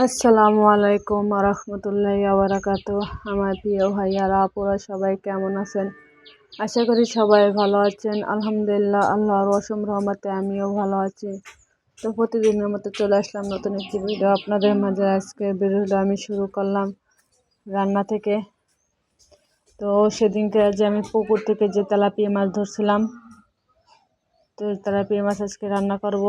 আসসালামু আলাইকুম রহমতুল্লাহি বারাকাতুহু। আমার প্রিয় ভাইয়ারা আপুরা সবাই কেমন আছেন? আশা করি সবাই ভালো আছেন। আলহামদুলিল্লাহ, আল্লাহর অসীম রহমতে আমিও ভালো আছি। তো প্রতিদিনের মতো চলে আসলাম নতুন একটি ভিডিও আপনাদের মাঝে। আজকে ভিডিওটা আমি শুরু করলাম রান্না থেকে। তো সেদিনকে যে আমি পুকুর থেকে যে তেলাপিয়া মাছ ধরছিলাম, তো তেলাপিয়া মাছ আজকে রান্না করব।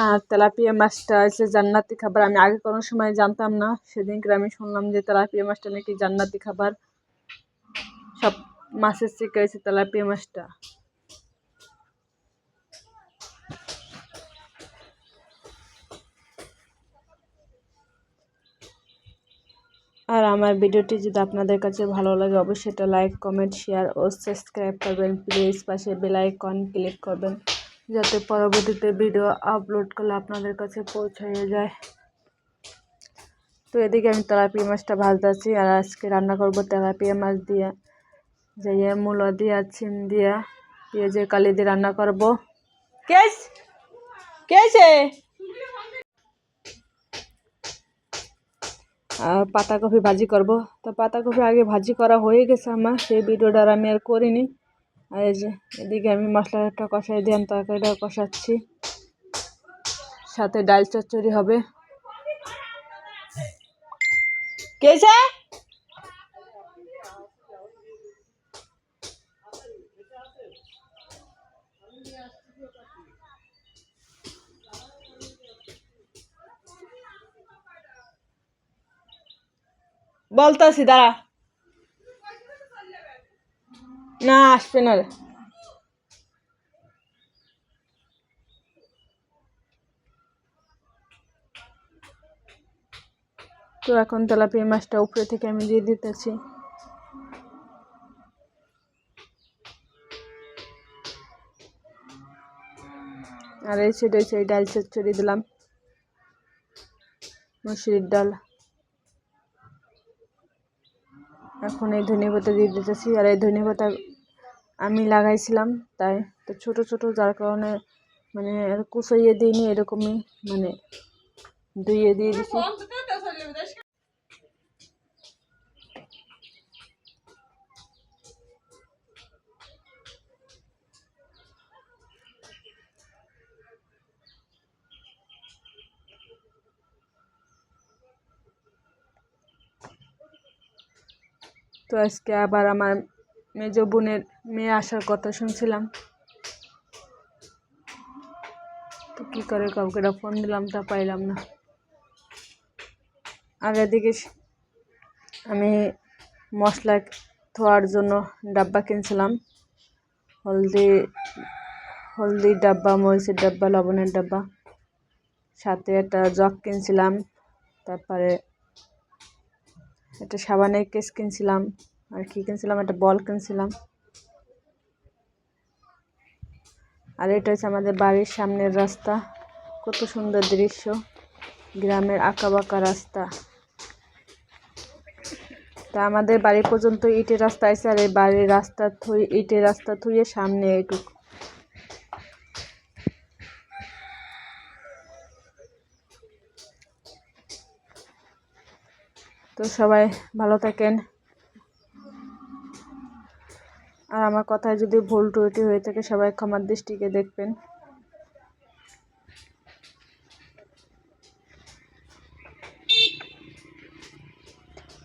আর তেলাপিয়া মাছটা হচ্ছে জান্নাতি খাবার। আমি আগে কোনো সময় জানতাম না, সেদিনকে আমি শুনলাম যে তেলাপিয়া মাছটা নাকি জান্নাতি খাবার। সব মাছের থেকে হয়েছে তেলাপিয়া মাছটা। আর আমার ভিডিওটি যদি আপনাদের কাছে ভালো লাগে অবশ্যই এটা লাইক, কমেন্ট, শেয়ার ও সাবস্ক্রাইব করবেন। প্লিজ পাশে বেল আইকন ক্লিক করবেন যাতে পরবর্তীতে ভিডিও আপলোড করলে আপনাদের কাছে পৌঁছে যায়। তো এদিকে আমি তেলাপিয়া মাছটা ভাজতেছি, আর আজকে রান্না করব তেলাপিয়া মাছ দিয়ে যে মূলো দিয়া, সিম দিয়া, পেঁয়াজের কালি দিয়ে রান্না করব। আর পাতাকপি ভাজি করব। তো পাতাকপি আগে ভাজি করা হয়ে গেছে আমার, সেই ভিডিওটা আমি আর করিনি। আর এই যে এদিকে আমি মশলাটা কষাই দিয়ে তরকারিটা কষাচ্ছি, সাথে ডাল চচ্চড়ি হবে। কেছে বলতাছি, দাঁড়া, না আসবে না রে। তো এখন তেলাপিয়া মাছটা উপরে থেকে আমি দিয়ে দিতেছি। আর এই সাইডে সেই ডাল চচ্চড়ি দিলাম, মসুরির ডাল। এখন এই ধনেপাতা দিয়ে দিতেছি। আর এই ধনেপাতা আমি লাগাইছিলাম, তাই তো ছোট ছোট, যার কারণে মানে কুচাইয়ে দিইনি, এরকমই মানে ধুইয়ে দিয়ে দিছি। তো আজকে আবার আমার মেজ বোনের মেয়ে আসার কথা শুনছিলাম, তো কী করে কাউকে ফোন দিলাম, তা পাইলাম না। আর এদিকে আমি মশলা ধোয়ার জন্য ডাব্বা কিনছিলাম, হলদির ডাব্বা, মরিচের ডাব্বা, লবণের ডাব্বা, সাথে একটা জগ কিনছিলাম, তারপরে একটা সাবানের কেস কিনছিলাম, আর কি কিনছিলাম, একটা বল কিনছিলাম। আর এটা হচ্ছে আমাদের বাড়ির সামনের রাস্তা, কত সুন্দর দৃশ্য, গ্রামের আঁকাবাঁকা রাস্তা। তা আমাদের বাড়ি পর্যন্ত ইটের রাস্তা আছে, আর এই বাড়ির রাস্তা ইটের রাস্তা থুয়ে সামনে এইটুকু। তো সবাই ভালো থাকেন। আর আমার কথায় যদি ভুল ত্রুটি হয়ে থাকে সবাই ক্ষমার দৃষ্টিতে দেখবেন।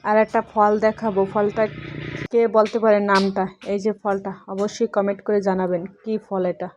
আর একটা ফল দেখাবো, ফলটা কে বলতে পারে নামটা, এই যে ফলটা, অবশ্যই কমেন্ট করে জানাবেন কি ফল এটা।